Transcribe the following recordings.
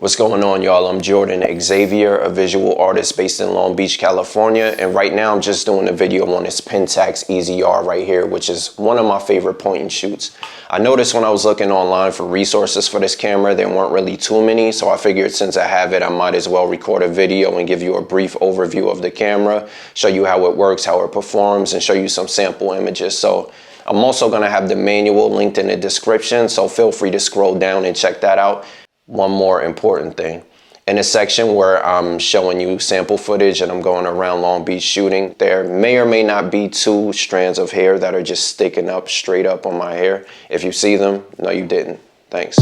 What's going on, y'all? I'm Jordan EZY-R, a visual artist based in Long Beach, California, and right now I'm just doing a video on this Pentax EZY-R right here, which is one of my favorite point and shoots. I noticed when I was looking online for resources for this camera, there weren't really too many, so I figured since I have it, I might as well record a video and give you a brief overview of the camera, show you how it works, how it performs, and show you some sample images. So I'm also going to have the manual linked in the description, so feel free to scroll down and check that out. One more important thing. In a section where I'm showing you sample footage and I'm going around Long Beach shooting, there may or may not be two strands of hair that are just sticking up straight up on my hair. If you see them, no you didn't. Thanks.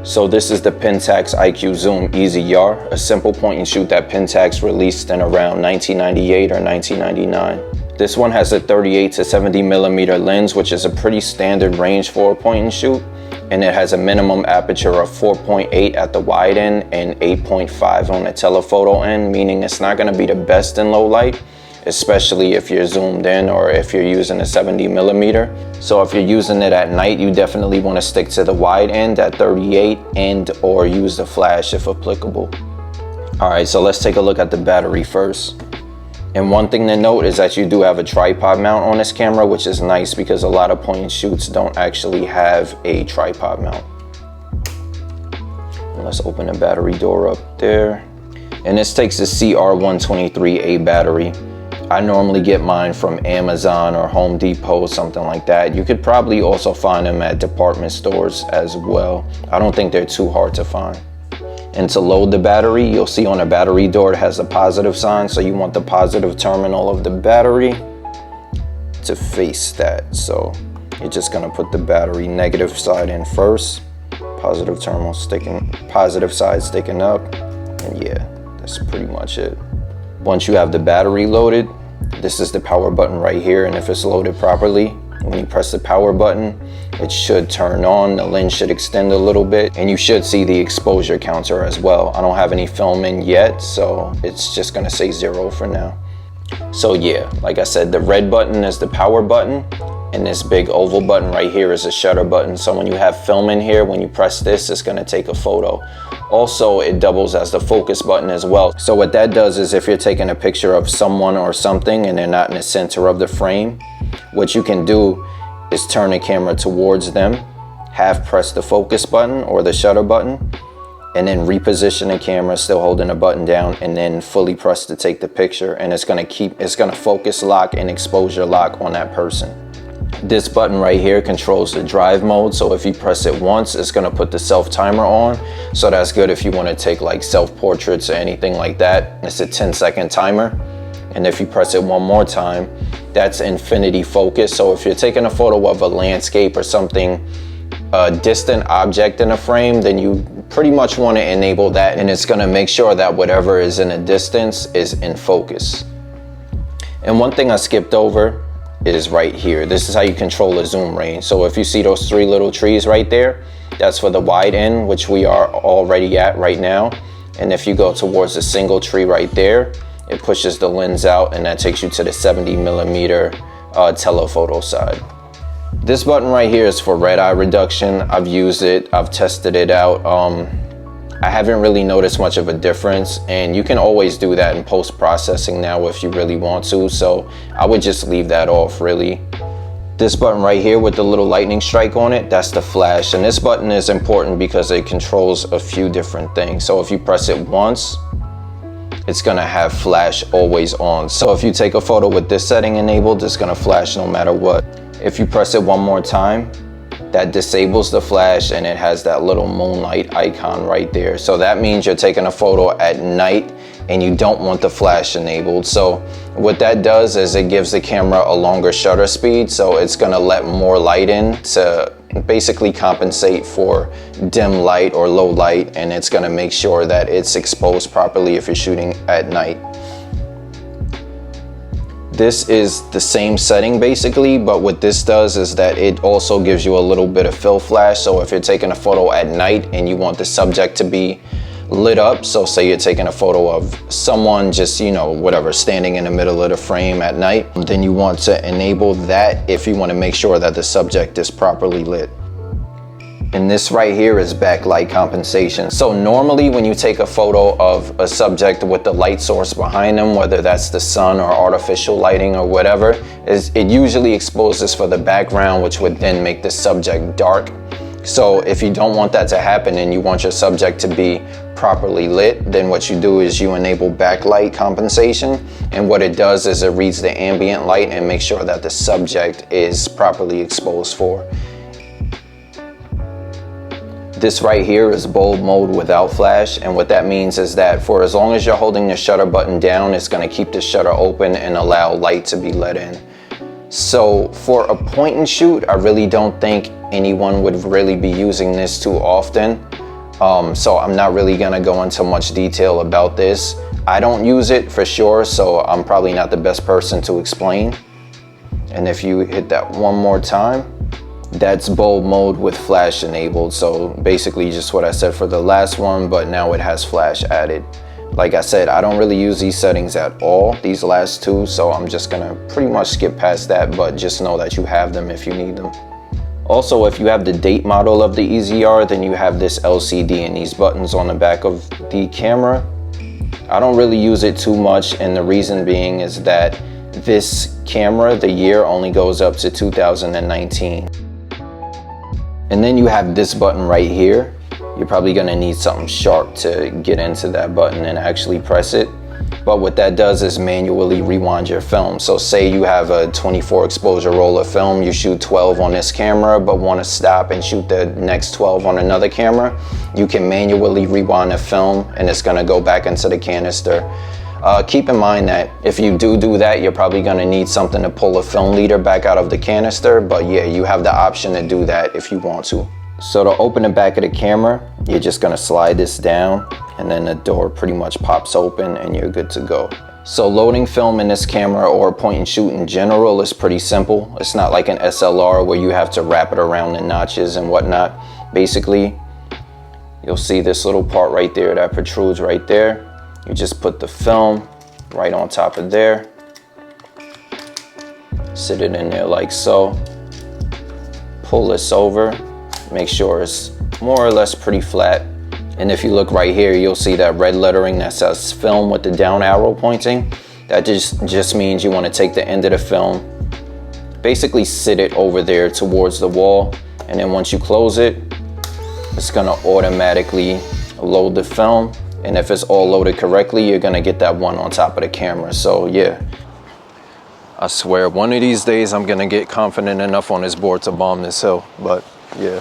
So this is the Pentax iqzoom EZY-R, a simple point and shoot that Pentax released in around 1998 or 1999. This one has a 38 to 70 millimeter lens, which is a pretty standard range for a point and shoot, and it has a minimum aperture of 4.8 at the wide end and 8.5 on the telephoto end, meaning it's not going to be the best in low light, especially if you're zoomed in or if you're using a 70 millimeter. So if you're using it at night, you definitely want to stick to the wide end at 38 and or use the flash if applicable. All right, so let's take a look at the battery first. And one thing to note is that you do have a tripod mount on this camera, which is nice because a lot of point and shoots don't actually have a tripod mount. And let's open the battery door up there. And this takes the CR123A battery. I normally get mine from Amazon or Home Depot, something like that. You could probably also find them at department stores as well. I don't think they're too hard to find. And to load the battery, you'll see on the battery door it has a positive sign, so you want the positive terminal of the battery to face that. So you're just gonna put the battery negative side in first, positive terminal sticking, positive side sticking up, and yeah, that's pretty much it. Once you have the battery loaded, this is the power button right here, and if it's loaded properly, when you press the power button, it should turn on, the lens should extend a little bit, and you should see the exposure counter as well. I don't have any film in yet, so it's just gonna say 0 for now. So yeah, like I said, the red button is the power button, and this big oval button right here is a shutter button. So when you have film in here, when you press this, it's gonna take a photo. Also, it doubles as the focus button as well. So what that does is if you're taking a picture of someone or something and they're not in the center of the frame, what you can do is turn the camera towards them, half press the focus button or the shutter button, and then reposition the camera, still holding the button down, and then fully press to take the picture. And it's gonna focus lock and exposure lock on that person. This button right here controls the drive mode, so if you press it once, it's gonna put the self timer on. So that's good if you wanna take like self portraits or anything like that. It's a 10-second timer. And if you press it one more time, that's infinity focus. So if you're taking a photo of a landscape or something, a distant object in a frame, then you pretty much wanna enable that, and it's gonna make sure that whatever is in a distance is in focus. And one thing I skipped over is right here. This is how you control the zoom range. So if you see those 3 little trees right there, that's for the wide end, which we are already at right now. And if you go towards a single tree right there, it pushes the lens out, and that takes you to the 70 millimeter telephoto side. This button right here is for red eye reduction. I've used it, I've tested it out. I haven't really noticed much of a difference, and you can always do that in post-processing now if you really want to, so I would just leave that off really. This button right here with the little lightning strike on it, that's the flash, and this button is important because it controls a few different things. So if you press it once, it's gonna have flash always on. So if you take a photo with this setting enabled, it's gonna flash no matter what. If you press it one more time, that disables the flash, and it has that little moonlight icon right there. So that means you're taking a photo at night and you don't want the flash enabled. So what that does is it gives the camera a longer shutter speed, so it's gonna let more light in to basically compensate for dim light or low light, and it's gonna make sure that it's exposed properly if you're shooting at night. This is the same setting basically, but what this does is that it also gives you a little bit of fill flash. So if you're taking a photo at night and you want the subject to be lit up. So say you're taking a photo of someone just, you know, whatever, standing in the middle of the frame at night, then you want to enable that if you want to make sure that the subject is properly lit. And this right here is backlight compensation. So normally when you take a photo of a subject with the light source behind them, whether that's the sun or artificial lighting or whatever, it usually exposes for the background, which would then make the subject dark. So if you don't want that to happen and you want your subject to be properly lit, then what you do is you enable backlight compensation. And what it does is it reads the ambient light and makes sure that the subject is properly exposed for. This right here is bulb mode without flash, and what that means is that for as long as you're holding the shutter button down, it's going to keep the shutter open and allow light to be let in. So for a point and shoot, I really don't think anyone would really be using this too often. So I'm not really going to go into much detail about this. I don't use it for sure, so I'm probably not the best person to explain. And if you hit that one more time, that's bulb mode with flash enabled. So basically just what I said for the last one, but now it has flash added. Like I said, I don't really use these settings at all, these last two, so I'm just gonna pretty much skip past that, but just know that you have them if you need them. Also, if you have the date model of the EZY-R, then you have this LCD and these buttons on the back of the camera. I don't really use it too much, and the reason being is that this camera, the year only goes up to 2019. And then you have this button right here. You're probably gonna need something sharp to get into that button and actually press it. But what that does is manually rewind your film. So say you have a 24 exposure roll of film, you shoot 12 on this camera, but wanna stop and shoot the next 12 on another camera, you can manually rewind the film and it's gonna go back into the canister. Keep in mind that if you do that, you're probably gonna need something to pull a film leader back out of the canister, but yeah, you have the option to do that if you want to. So to open the back of the camera, you're just gonna slide this down and then the door pretty much pops open and you're good to go. So loading film in this camera or point and shoot in general is pretty simple. It's not like an SLR where you have to wrap it around the notches and whatnot. Basically, you'll see this little part right there that protrudes right there. You just put the film right on top of there, sit it in there like so, pull this over, make sure it's more or less pretty flat. And if you look right here, you'll see that red lettering that says film with the down arrow pointing. That just means you want to take the end of the film, basically sit it over there towards the wall, and then once you close it, it's gonna automatically load the film. And if it's all loaded correctly, you're gonna get that one on top of the camera. So yeah, I swear one of these days I'm gonna get confident enough on this board to bomb this hill, but yeah.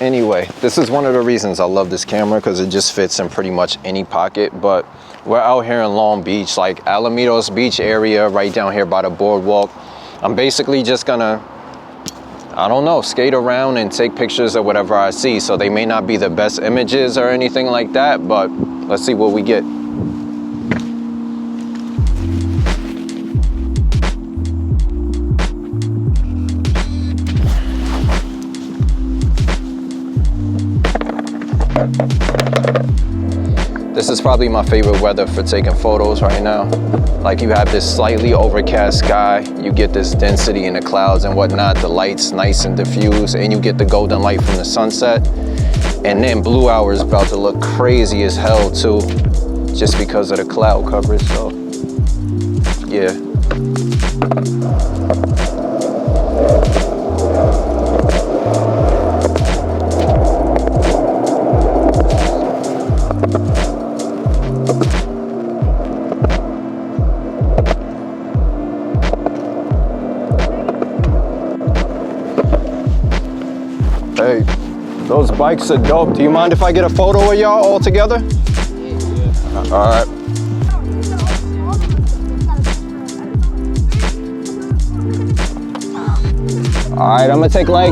Anyway, this is one of the reasons I love this camera, because it just fits in pretty much any pocket. But we're out here in Long Beach, like Alamitos Beach area, right down here by the boardwalk. I'm basically just gonna, I don't know, skate around and take pictures of whatever I see. So they may not be the best images or anything like that, but let's see what we get. This is probably my favorite weather for taking photos right now. Like, you have this slightly overcast sky, you get this density in the clouds and whatnot, the light's nice and diffused, and you get the golden light from the sunset. And then blue hour is about to look crazy as hell too, just because of the cloud coverage, so yeah. Hey, those bikes are dope. Do you mind if I get a photo of y'all all together? Yeah. All right. All right, I'm gonna take like...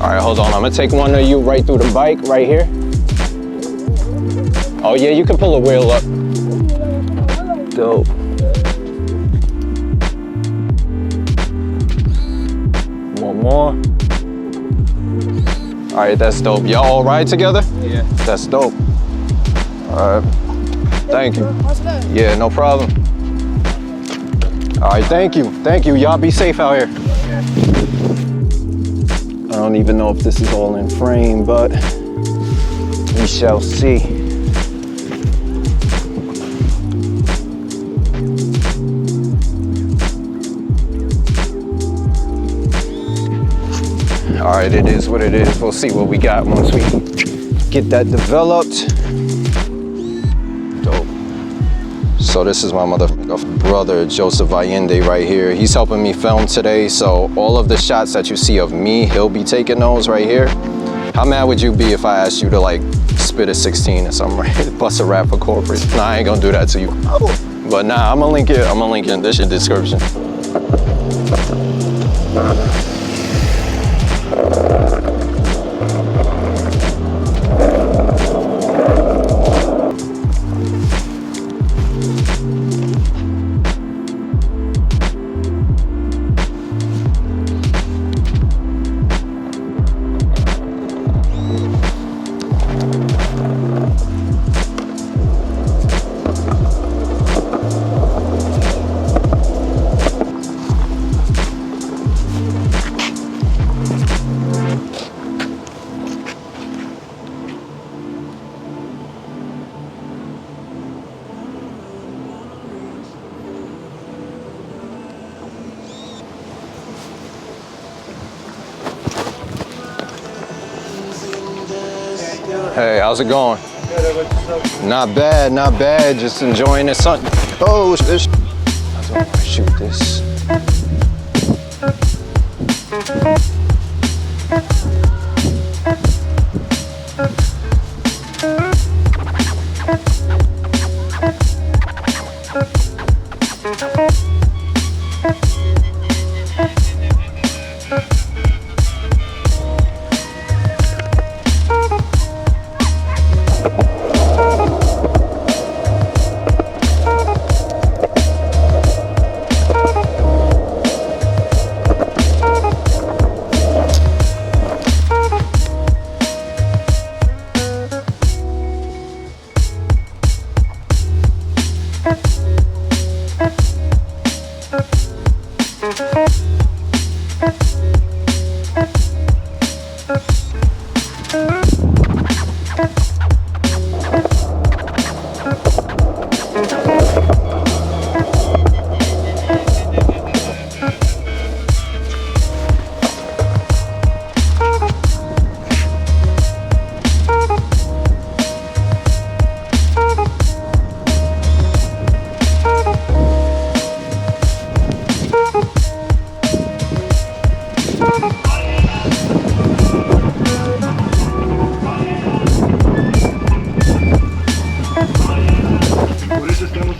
All right, hold on. I'm gonna take one of you right through the bike right here. Oh yeah, you can pull a wheel up. Dope. One more. All right, that's dope. Y'all all ride together? Yeah. That's dope. All right. Thank you. Yeah, no problem. All right, thank you. Thank you. Y'all be safe out here. I don't even know if this is all in frame, but we shall see. All right, it is what it is. We'll see what we got once we get that developed. Dope. So this is my motherfucking brother, Joseph Allende right here. He's helping me film today. So all of the shots that you see of me, he'll be taking those right here. How mad would you be if I asked you to like spit a 16 or something, right? Bust a rap for corporate. Nah, I ain't gonna do that to you. But nah, I'm gonna link it. I'm gonna link it in this description. Hey, how's it going? Not bad, not bad. Just enjoying the sun. Oh, this. I don't want to shoot this.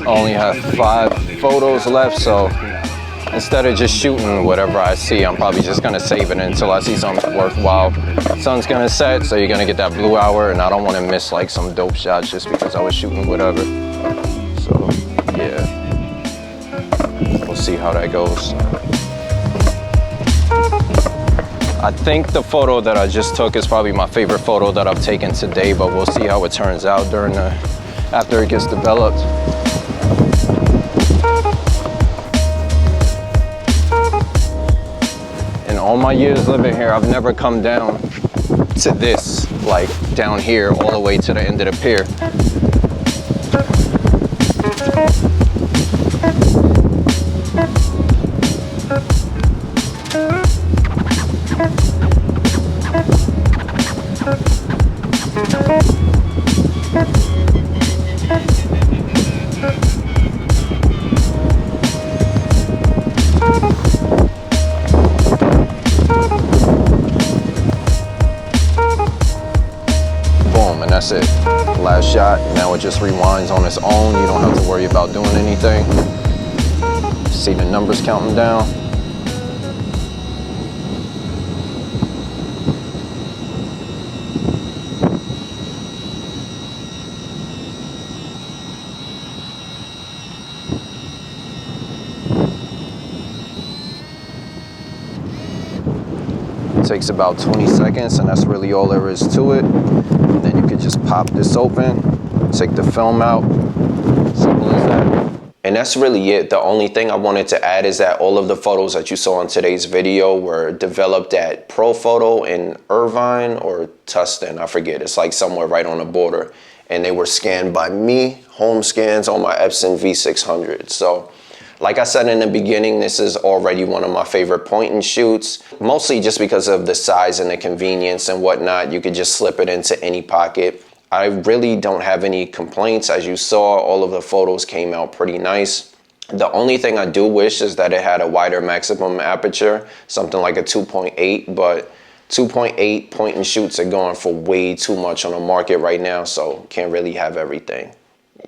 Only have 5 photos left, so instead of just shooting whatever I see, I'm probably just gonna save it until I see something worthwhile. Sun's gonna set, so you're gonna get that blue hour, and I don't want to miss like some dope shots just because I was shooting whatever. So yeah, we'll see how that goes. I think the photo that I just took is probably my favorite photo that I've taken today, but we'll see how it turns out after it gets developed. In all my years living here, I've never come down to this, like down here all the way to the end of the pier. That's it. Last shot. Now it just rewinds on its own. You don't have to worry about doing anything. See the numbers counting down. It takes about 20 seconds, and that's really all there is to it. And then you can just pop this open, take the film out, simple as that. And that's really it. The only thing I wanted to add is that all of the photos that you saw in today's video were developed at Profoto in Irvine or Tustin, I forget. It's like somewhere right on the border. And they were scanned by me, home scans on my Epson V600. So, like I said in the beginning, this is already one of my favorite point and shoots, mostly just because of the size and the convenience and whatnot. You could just slip it into any pocket. I really don't have any complaints. As you saw, all of the photos came out pretty nice. The only thing I do wish is that it had a wider maximum aperture, something like a 2.8, but 2.8 point and shoots are going for way too much on the market right now, so can't really have everything.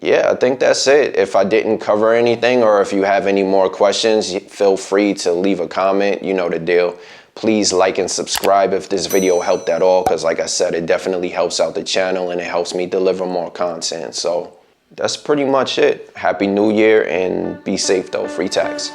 Yeah, I think that's it. If I didn't cover anything, or if you have any more questions, feel free to leave a comment. You know the deal. Please like and subscribe if this video helped at all, because like I said, it definitely helps out the channel and it helps me deliver more content. So that's pretty much it. Happy New Year, and be safe though. Free tax.